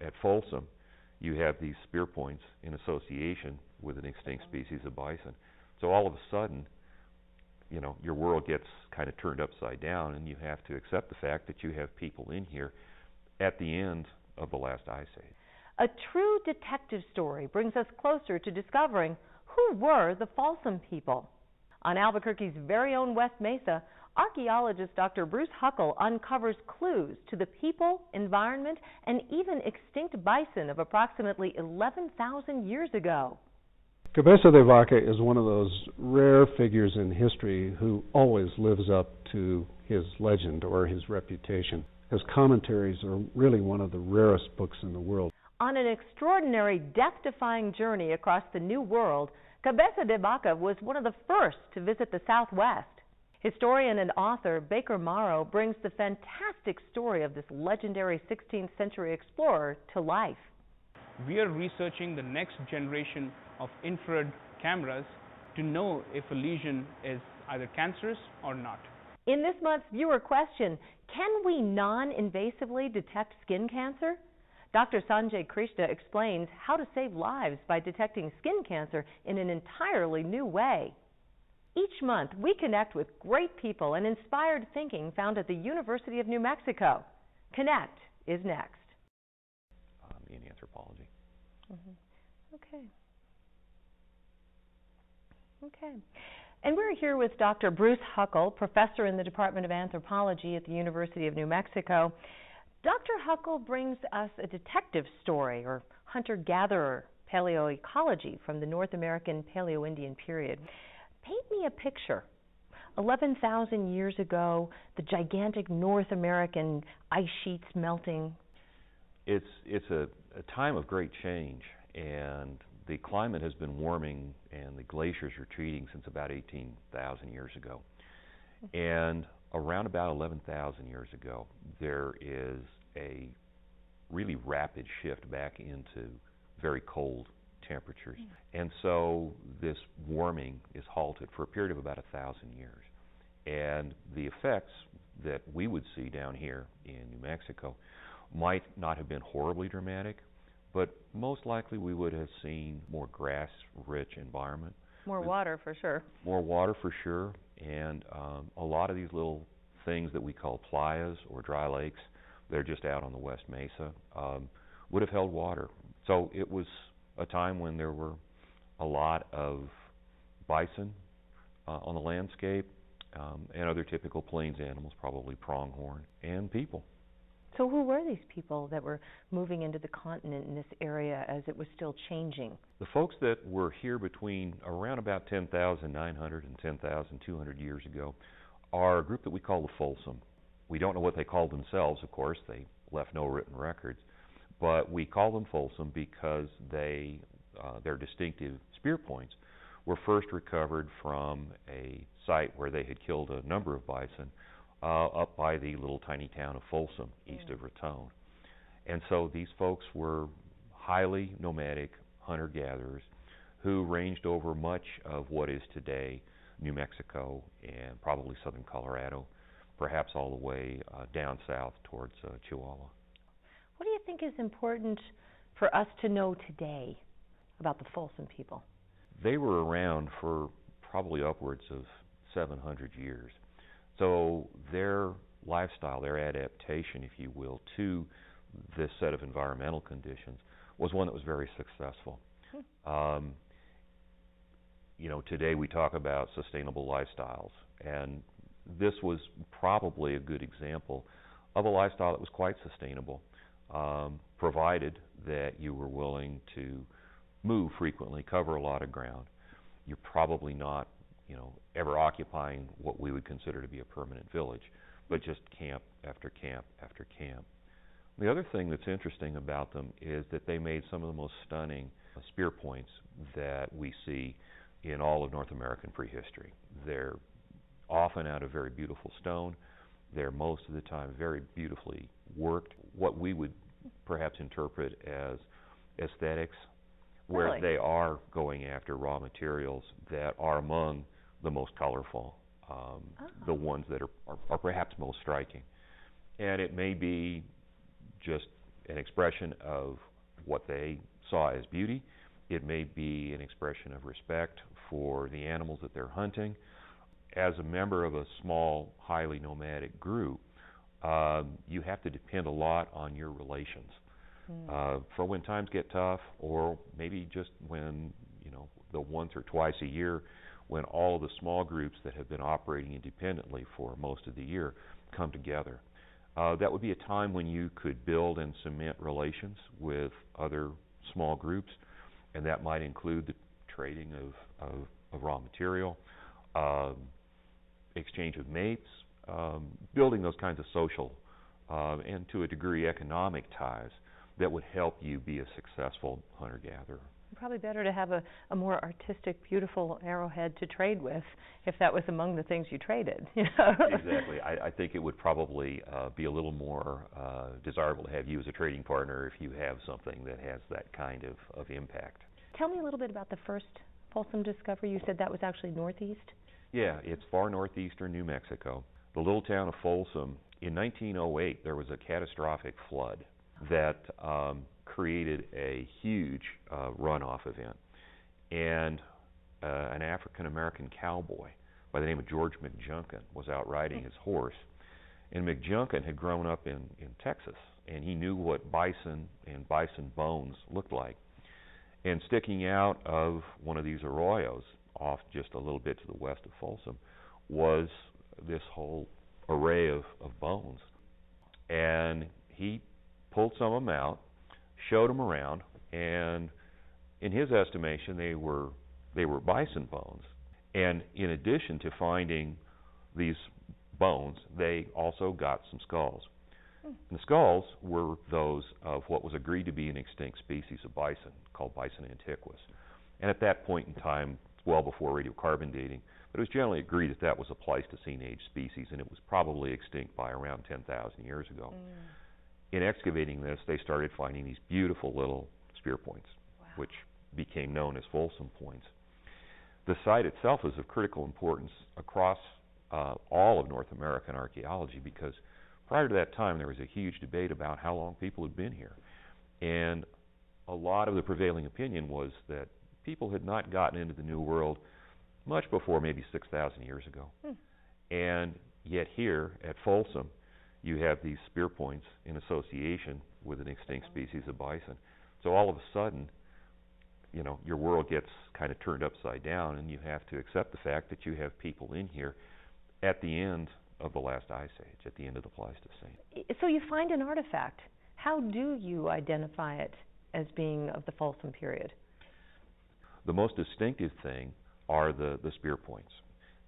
at Folsom, you have these spear points in association with an extinct species of bison. So all of a sudden, you know, your world gets kind of turned upside down, and you have to accept the fact that you have people in here at the end of the last ice age. A true detective story brings us closer to discovering who were the Folsom people. On Albuquerque's very own West Mesa, archaeologist Dr. Bruce Huckle uncovers clues to the people, environment, and even extinct bison of approximately 11,000 years ago. Cabeza De Vaca is one of those rare figures in history who always lives up to his legend or his reputation. His commentaries are really one of the rarest books in the world. On an extraordinary, death-defying journey across the New World, Cabeza De Vaca was one of the first to visit the Southwest. Historian and author Baker Morrow brings the fantastic story of this legendary 16th century explorer to life. We are researching the next generation of infrared cameras to know if a lesion is either cancerous or not. In this month's viewer question, can we non-invasively detect skin cancer? Dr. Sanjay Krishna explains how to save lives by detecting skin cancer in an entirely new way. Each month, we connect with great people and inspired thinking found at the University of New Mexico. Connect is next. In anthropology. Okay. And we're here with Dr. Bruce Huckle, professor in the Department of Anthropology at the University of New Mexico. Dr. Huckle brings us a detective story, or hunter-gatherer paleoecology from the North American Paleo-Indian period. Paint me a picture. 11,000 years ago, the gigantic North American ice sheets melting. It's a time of great change, and the climate has been warming and the glaciers retreating since about 18,000 years ago. And around about 11,000 years ago, there is a really rapid shift back into very cold temperatures. And so this warming is halted for a period of about 1,000 years. And the effects that we would see down here in New Mexico might not have been horribly dramatic, but most likely we would have seen more grass-rich environment. More water for sure. More water for sure, and a lot of these little things that we call playas or dry lakes, they're just out on the West Mesa, would have held water. So it was a time when there were a lot of bison on the landscape, and other typical plains animals, probably pronghorn, and people. So who were these people that were moving into the continent in this area as it was still changing? The folks that were here between around about 10,900 and 10,200 years ago are a group that we call the Folsom. We don't know what they called themselves, of course. They left no written records. But we call them Folsom because their distinctive spear points were first recovered from a site where they had killed a number of bison up by the little tiny town of Folsom, east of Raton. And so these folks were highly nomadic hunter-gatherers who ranged over much of what is today New Mexico and probably southern Colorado, perhaps all the way down south towards Chihuahua. What do you think is important for us to know today about the Folsom people? They were around for probably upwards of 700 years. So their lifestyle, their adaptation, if you will, to this set of environmental conditions was one that was very successful. You know, today we talk about sustainable lifestyles, and this was probably a good example of a lifestyle that was quite sustainable, provided that you were willing to move frequently, cover a lot of ground. You're probably not, you know, ever occupying what we would consider to be a permanent village, but just camp after camp after camp. The other thing that's interesting about them is that they made some of the most stunning spear points that we see in all of North American prehistory. They're often out of very beautiful stone. They're most of the time very beautifully worked, what we would perhaps interpret as aesthetics, where they are going after raw materials that are among the most colorful, the ones that are perhaps most striking. And it may be just an expression of what they saw as beauty. It may be an expression of respect for the animals that they're hunting. As a member of a small, highly nomadic group, you have to depend a lot on your relations for when times get tough, or maybe just when, the once or twice a year when all of the small groups that have been operating independently for most of the year come together. That would be a time when you could build and cement relations with other small groups, and that might include the trading of raw material, exchange of mates, building those kinds of social and to a degree economic ties that would help you be a successful hunter-gatherer. Probably better to have a more artistic, beautiful arrowhead to trade with if that was among the things you traded. Exactly. I think it would probably be a little more desirable to have you as a trading partner if you have something that has that kind of impact. Tell me a little bit about the first Folsom discovery. You said that was actually northeast? Yeah, it's far northeastern New Mexico. The little town of Folsom, in 1908, there was a catastrophic flood that created a huge runoff event. And an African-American cowboy by the name of George McJunkin was out riding his horse. And McJunkin had grown up in Texas, and he knew what bison and bison bones looked like. And sticking out of one of these arroyos, off just a little bit to the west of Folsom, was this whole array of bones. And he pulled some of them out, showed them around, and in his estimation, they were bison bones. And in addition to finding these bones, they also got some skulls. And the skulls were those of what was agreed to be an extinct species of bison called Bison antiquus. And at that point in time, well before radiocarbon dating, but it was generally agreed that that was a Pleistocene age species, and it was probably extinct by around 10,000 years ago. In excavating this, they started finding these beautiful little spear points, which became known as Folsom Points. The site itself is of critical importance across all of North American archaeology, because prior to that time there was a huge debate about how long people had been here. And a lot of the prevailing opinion was that people had not gotten into the New World much before maybe 6,000 years ago. And yet here at Folsom, you have these spear points in association with an extinct species of bison. So all of a sudden, your world gets kind of turned upside down, and you have to accept the fact that you have people in here at the end of the last ice age, at the end of the Pleistocene. So you find an artifact. How do you identify it as being of the Folsom period? The most distinctive thing are the spear points.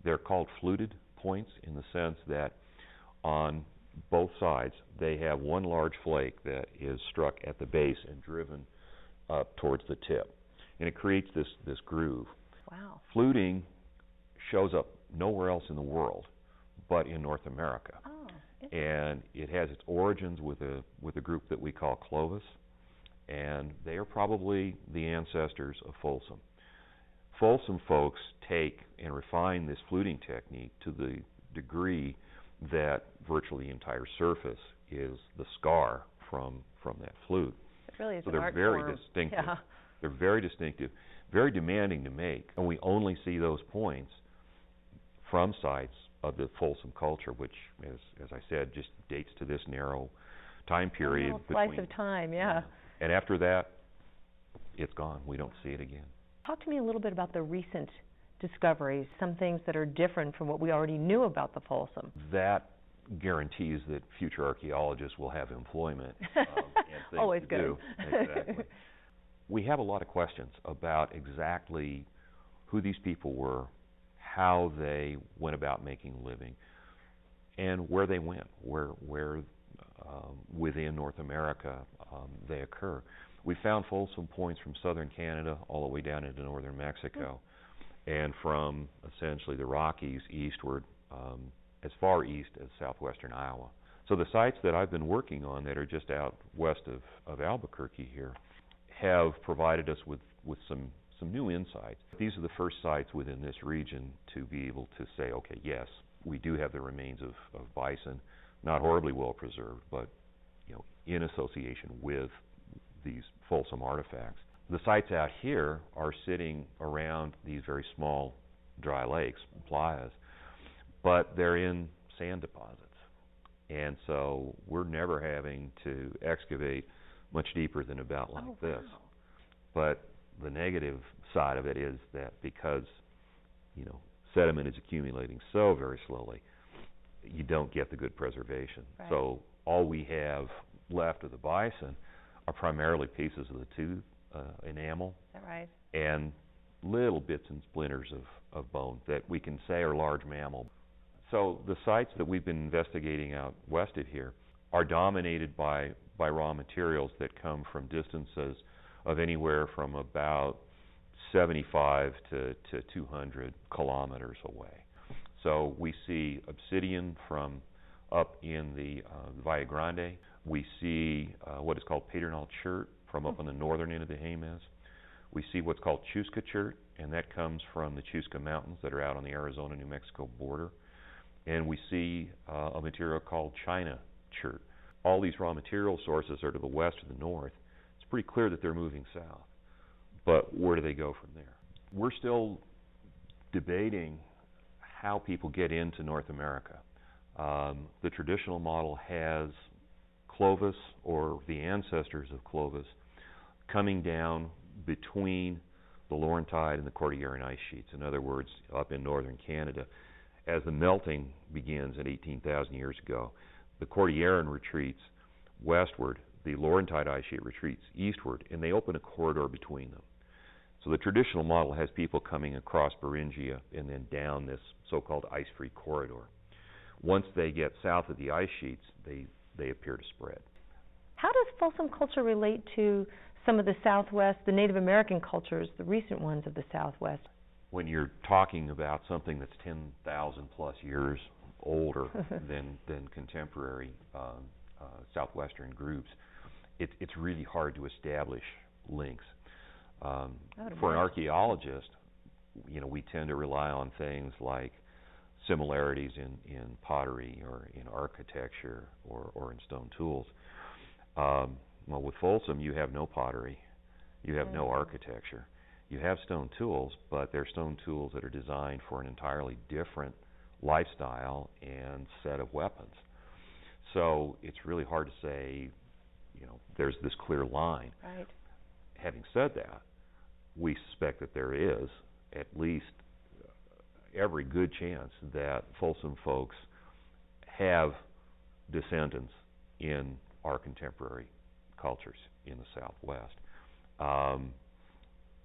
They're called fluted points in the sense that on both sides they have one large flake that is struck at the base and driven up towards the tip. And it creates this groove. Wow. Fluting shows up nowhere else in the world but in North America. Oh, and it has its origins with a group that we call Clovis, and they are probably the ancestors of Folsom. Folsom folks take and refine this fluting technique to the degree that virtually the entire surface is the scar from that flute. It really is so an they're art very form. distinctive. Yeah. They're very distinctive, very demanding to make, and we only see those points from sites of the Folsom culture, which, as I said, just dates to this narrow time period. A slice of time, yeah. And after that, it's gone. We don't see it again. Talk to me a little bit about the recent discoveries, some things that are different from what we already knew about the Folsom. That guarantees that future archaeologists will have employment and things Always to good. do. Exactly. We have a lot of questions about exactly who these people were, how they went about making a living, and where they went, where within North America they occur. We found Folsom Points from southern Canada all the way down into northern Mexico, and from essentially the Rockies eastward as far east as southwestern Iowa. So the sites that I've been working on that are just out west of Albuquerque here have provided us with some new insights. These are the first sites within this region to be able to say, okay, yes, we do have the remains of bison, not horribly well preserved, but in association with these Folsom artifacts. The sites out here are sitting around these very small dry lakes, playas, but they're in sand deposits. And so we're never having to excavate much deeper than about like this. Wow. But the negative side of it is that because, sediment is accumulating so very slowly, you don't get the good preservation. Right. So all we have left of the bison are primarily pieces of the tooth, enamel, Is that right? and little bits and splinters of bone that we can say are large mammal. So the sites that we've been investigating out west of here are dominated by raw materials that come from distances of anywhere from about 75 to 200 kilometers away. So we see obsidian from up in the Valle Grande. We see what is called Pedernal chert from up on the northern end of the Jemez. We see what's called Chusca chert, and that comes from the Chusca Mountains that are out on the Arizona-New Mexico border. And we see a material called China chert. All these raw material sources are to the west or the north. It's pretty clear that they're moving south. But where do they go from there? We're still debating how people get into North America. The traditional model has Clovis, or the ancestors of Clovis, coming down between the Laurentide and the Cordilleran ice sheets. In other words, up in northern Canada. As the melting begins at 18,000 years ago, the Cordilleran retreats westward, the Laurentide ice sheet retreats eastward, and they open a corridor between them. So the traditional model has people coming across Beringia and then down this so-called ice-free corridor. Once they get south of the ice sheets, they appear to spread. How does Folsom culture relate to some of the Southwest, the Native American cultures, the recent ones of the Southwest? When you're talking about something that's 10,000 plus years older than contemporary Southwestern groups, it's really hard to establish links. For an archaeologist, we tend to rely on things like similarities in pottery or in architecture or in stone tools. Well, with Folsom, you have no pottery, you have no architecture. You have stone tools, but they're stone tools that are designed for an entirely different lifestyle and set of weapons. So it's really hard to say, there's this clear line. Right. Having said that, we suspect that there is at least every good chance that Folsom folks have descendants in our contemporary cultures in the Southwest.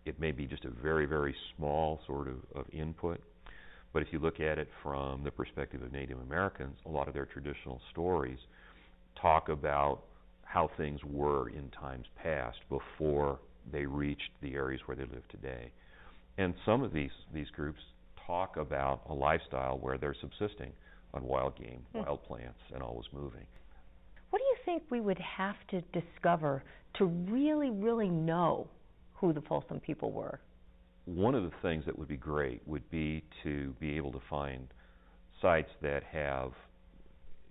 It may be just a very, very small sort of input, but if you look at it from the perspective of Native Americans, a lot of their traditional stories talk about how things were in times past before they reached the areas where they live today. And some of these groups talk about a lifestyle where they're subsisting on wild game, wild plants, and always moving. What do you think we would have to discover to really, really know who the Folsom people were? One of the things that would be great would be to be able to find sites that have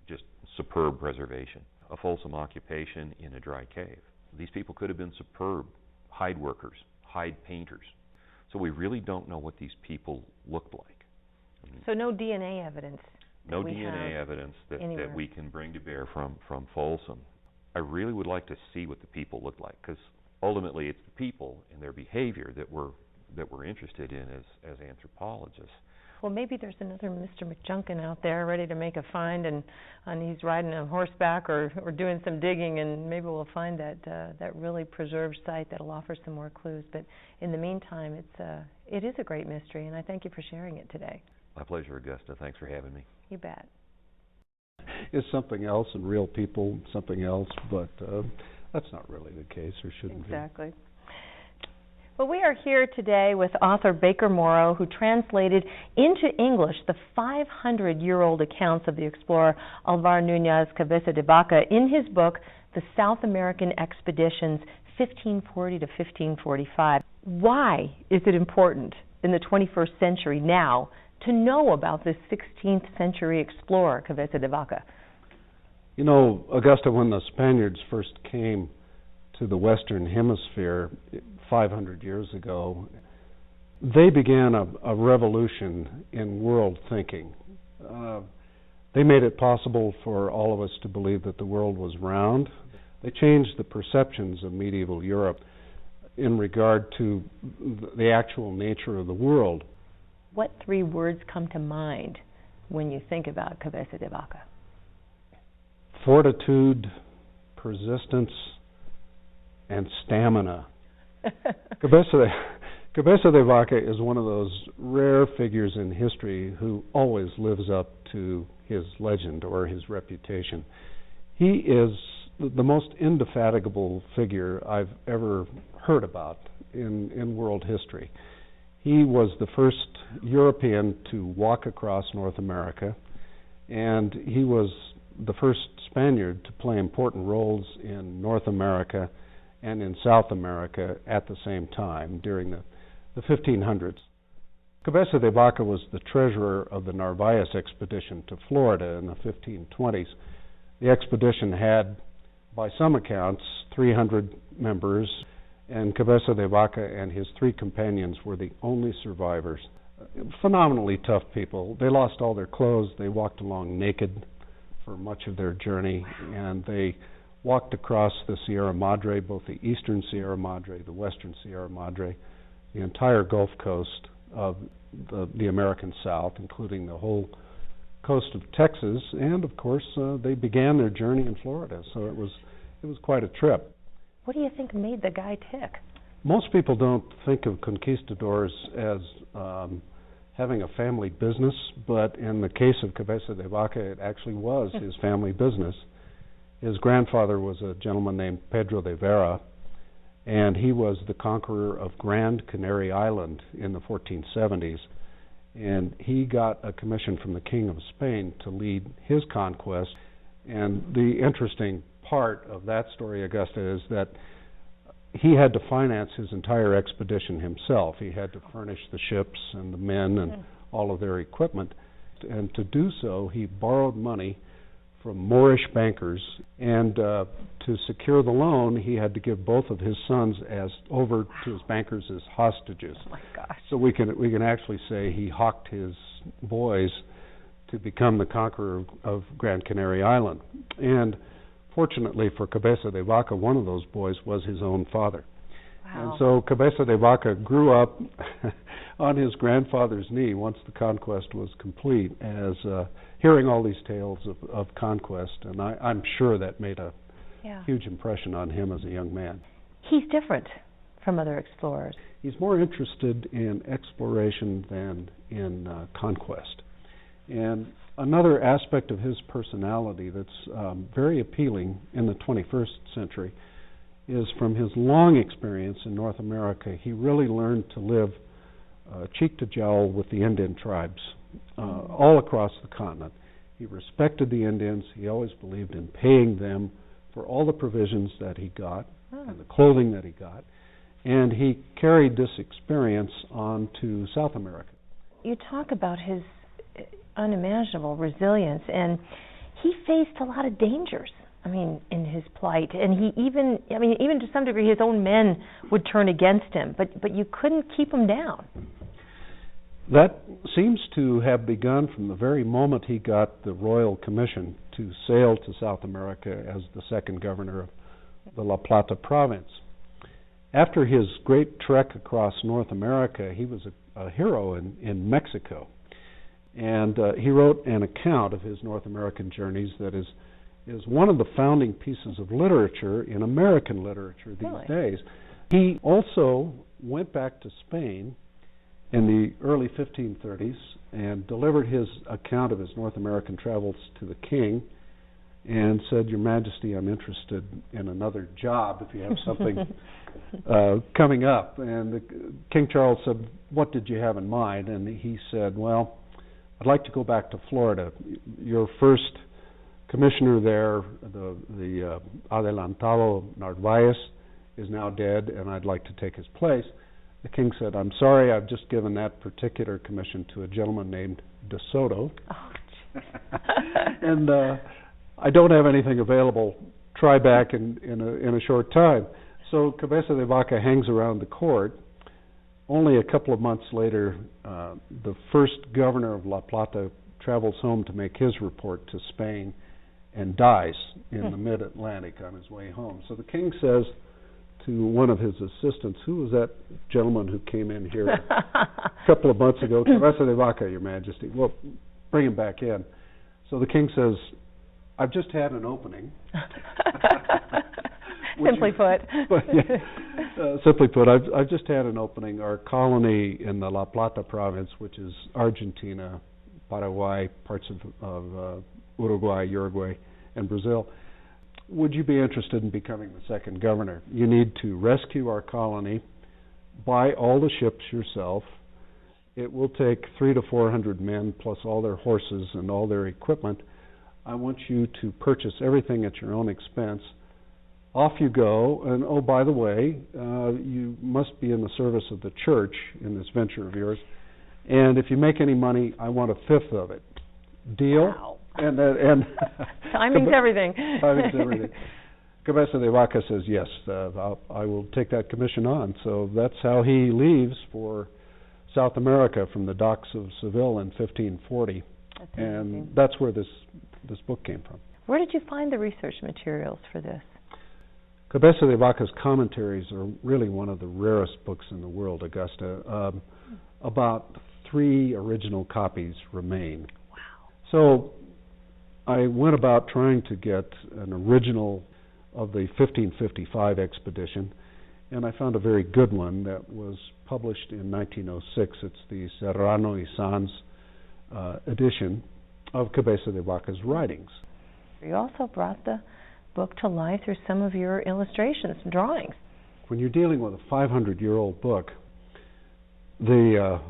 just superb preservation. A Folsom occupation in a dry cave. These people could have been superb hide workers, hide painters. So we really don't know what these people looked like. So no DNA evidence? No DNA evidence that we can bring to bear from Folsom. I really would like to see what the people looked like, because ultimately it's the people and their behavior that we're interested in as anthropologists. Well, maybe there's another Mr. McJunkin out there ready to make a find, and he's riding a horseback or doing some digging, and maybe we'll find that really preserved site that'll offer some more clues. But in the meantime, it is a great mystery, and I thank you for sharing it today. My pleasure, Augusta. Thanks for having me. You bet. Is something else and real people something else, but that's not really the case, or shouldn't be. Exactly. Well, we are here today with author Baker Morrow, who translated into English the 500-year-old accounts of the explorer Alvar Núñez Cabeza De Vaca in his book, The South American Expeditions, 1540 to 1545. Why is it important in the 21st century now to know about this 16th century explorer, Cabeza De Vaca? You know, Augusta, when the Spaniards first came to the Western Hemisphere 500 years ago, they began a revolution in world thinking. They made it possible for all of us to believe that the world was round. They changed the perceptions of medieval Europe in regard to the actual nature of the world. What three words come to mind when you think about Cabeza de Vaca? Fortitude, persistence, and stamina. Cabeza de Vaca is one of those rare figures in history who always lives up to his legend or his reputation. He is the most indefatigable figure I've ever heard about in world history. He was the first European to walk across North America, and he was the first Spaniard to play important roles in North America and in South America at the same time during the 1500s. Cabeza de Vaca was the treasurer of the Narvaez expedition to Florida in the 1520s. The expedition had, by some accounts, 300 members, and Cabeza de Vaca and his three companions were the only survivors. Phenomenally tough people. They lost all their clothes. They walked along naked for much of their journey, and they walked across the Sierra Madre, both the eastern Sierra Madre, the western Sierra Madre, the entire Gulf Coast of the American South, including the whole coast of Texas, and of course they began their journey in Florida. So it was quite a trip. What do you think made the guy tick? Most people don't think of conquistadors as having a family business, but in the case of Cabeza de Vaca, it actually was his family business. His grandfather was a gentleman named Pedro de Vera, and he was the conqueror of Grand Canary Island in the 1470s. And he got a commission from the King of Spain to lead his conquest. And the interesting part of that story, Augusta, is that he had to finance his entire expedition himself. He had to furnish the ships and the men and all of their equipment. And to do so, he borrowed money from Moorish bankers, and to secure the loan, he had to give both of his sons over to his bankers as hostages. Oh my gosh! So we can actually say he hawked his boys to become the conqueror of Gran Canary Island. And fortunately for Cabeza de Vaca, one of those boys was his own father. Wow. And so Cabeza de Vaca grew up on his grandfather's knee once the conquest was complete, as hearing all these tales of conquest, and I'm sure that made a huge impression on him as a young man. He's different from other explorers. He's more interested in exploration than in conquest. And another aspect of his personality that's very appealing in the 21st century is from his long experience in North America, he really learned to live cheek to jowl with the Indian tribes all across the continent. He respected the Indians. He always believed in paying them for all the provisions that he got and the clothing that he got. And he carried this experience on to South America. You talk about his unimaginable resilience, and he faced a lot of dangers, in his plight. And he even to some degree, his own men would turn against him, but you couldn't keep him down. That seems to have begun from the very moment he got the royal commission to sail to South America as the second governor of the La Plata province. After his great trek across North America, he was a hero in Mexico. And he wrote an account of his North American journeys that is one of the founding pieces of literature in American literature these days. He also went back to Spain in the early 1530s and delivered his account of his North American travels to the king and said, "Your Majesty, I'm interested in another job if you have something coming up." And King Charles said, "What did you have in mind?" And he said, "Well, I'd like to go back to Florida. Your first commissioner there, the Adelantado Narvaez, is now dead, and I'd like to take his place." The king said, "I'm sorry, I've just given that particular commission to a gentleman named De Soto." Oh, and I don't have anything available. Try back in a short time. So Cabeza de Vaca hangs around the court. Only a couple of months later, the first governor of La Plata travels home to make his report to Spain and dies in the mid-Atlantic on his way home. So the king says to one of his assistants, who was that gentleman who came in here a couple of months ago? Cabeza de Vaca, Your Majesty. Well, bring him back in. So the king says, I've just had an opening. Simply put. Simply put, I've just had an opening. Our colony in the La Plata province, which is Argentina, Paraguay, parts of Uruguay, Uruguay, and Brazil. Would you be interested in becoming the second governor? You need to rescue our colony, buy all the ships yourself. It will take 300 to 400 men plus all their horses and all their equipment. I want you to purchase everything at your own expense. Off you go, and oh, by the way, you must be in the service of the church in this venture of yours. And if you make any money, I want a fifth of it. Deal? Wow. And timing's everything. Timing's everything. Cabeza de Vaca says, yes, I will take that commission on. So that's how he leaves for South America from the docks of Seville in 1540. That's and amazing. That's where this book came from. Where did you find the research materials for this? Cabeza de Vaca's commentaries are really one of the rarest books in the world, Augusta. About 3 original copies remain. Wow. So I went about trying to get an original of the 1555 expedition, and I found a very good one that was published in 1906. It's the Serrano y Sanz edition of Cabeza de Vaca's writings. You also brought the book to life through some of your illustrations and drawings. When you're dealing with a 500-year-old book, the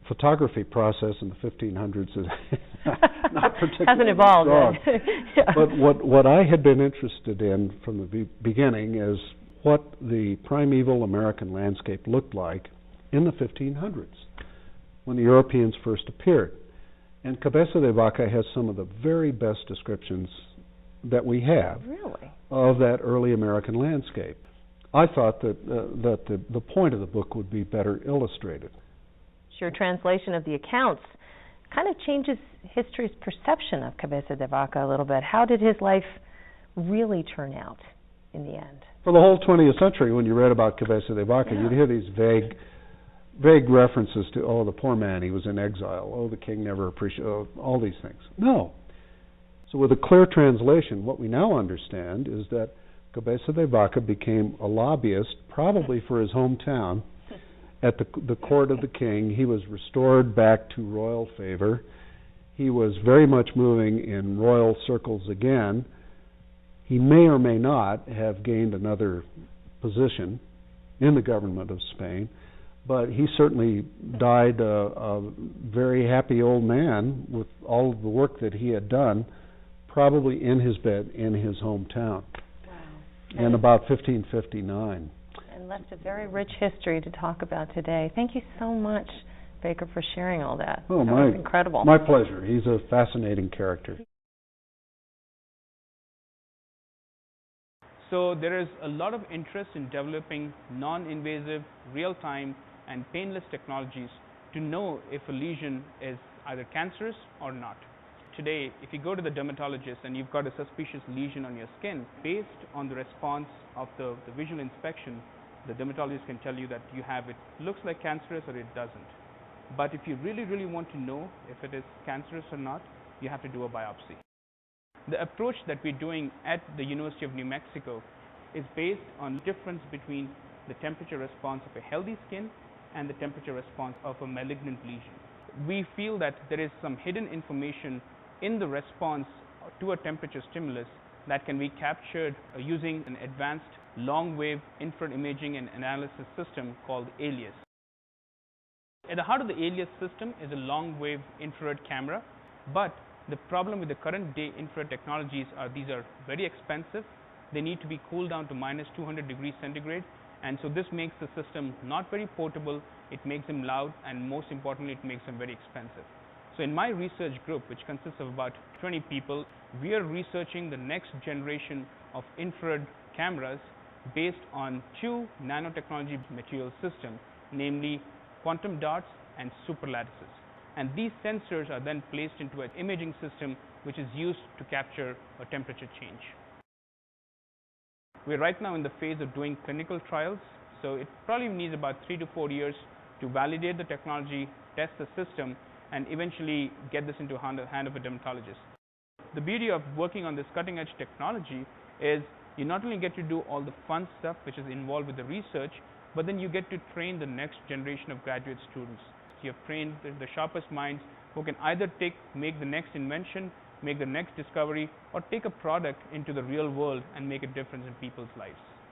photography process in the 1500s is not particularly hasn't evolved strong. Yeah. But what I had been interested in from the beginning is what the primeval American landscape looked like in the 1500s when the Europeans first appeared. And Cabeza de Vaca has some of the very best descriptions that we have of that early American landscape. I thought that the point of the book would be better illustrated. Your translation of the accounts kind of changes history's perception of Cabeza de Vaca a little bit. How did his life really turn out in the end? For the whole 20th century, when you read about Cabeza de Vaca, you'd hear these vague references to, oh, the poor man, he was in exile, oh, the king never appreciated, all these things. No. So with a clear translation, what we now understand is that Cabeza de Vaca became a lobbyist, probably for his hometown, at the court of the king. He was restored back to royal favor. He was very much moving in royal circles again. He may or may not have gained another position in the government of Spain, but he certainly died a very happy old man with all of the work that he had done, probably in his bed in his hometown. Wow. In about 1559. And left a very rich history to talk about today. Thank you so much, Baker, for sharing all that. Oh, that was incredible. My pleasure. He's a fascinating character. So there is a lot of interest in developing non-invasive, real-time, and painless technologies to know if a lesion is either cancerous or not. Today, if you go to the dermatologist and you've got a suspicious lesion on your skin, based on the response of the visual inspection, the dermatologist can tell you that you have it looks like cancerous or it doesn't. But if you really want to know if it is cancerous or not, you have to do a biopsy. The approach that we're doing at the University of New Mexico is based on the difference between the temperature response of a healthy skin and the temperature response of a malignant lesion. We feel that there is some hidden information in the response to a temperature stimulus that can be captured using an advanced long-wave infrared imaging and analysis system called ALIAS. At the heart of the ALIAS system is a long-wave infrared camera, but the problem with the current day infrared technologies are these are very expensive. They need to be cooled down to minus 200 degrees centigrade, and so this makes the system not very portable, it makes them loud, and most importantly, it makes them very expensive. So in my research group, which consists of about 20 people, we are researching the next generation of infrared cameras based on two nanotechnology material systems, namely quantum dots and superlattices. And these sensors are then placed into an imaging system which is used to capture a temperature change. We're right now in the phase of doing clinical trials, so it probably needs about 3 to 4 years to validate the technology, test the system, and eventually get this into the hand of a dermatologist. The beauty of working on this cutting edge technology is you not only get to do all the fun stuff which is involved with the research, but then you get to train the next generation of graduate students. You have trained the sharpest minds who can either make the next invention, make the next discovery, or take a product into the real world and make a difference in people's lives.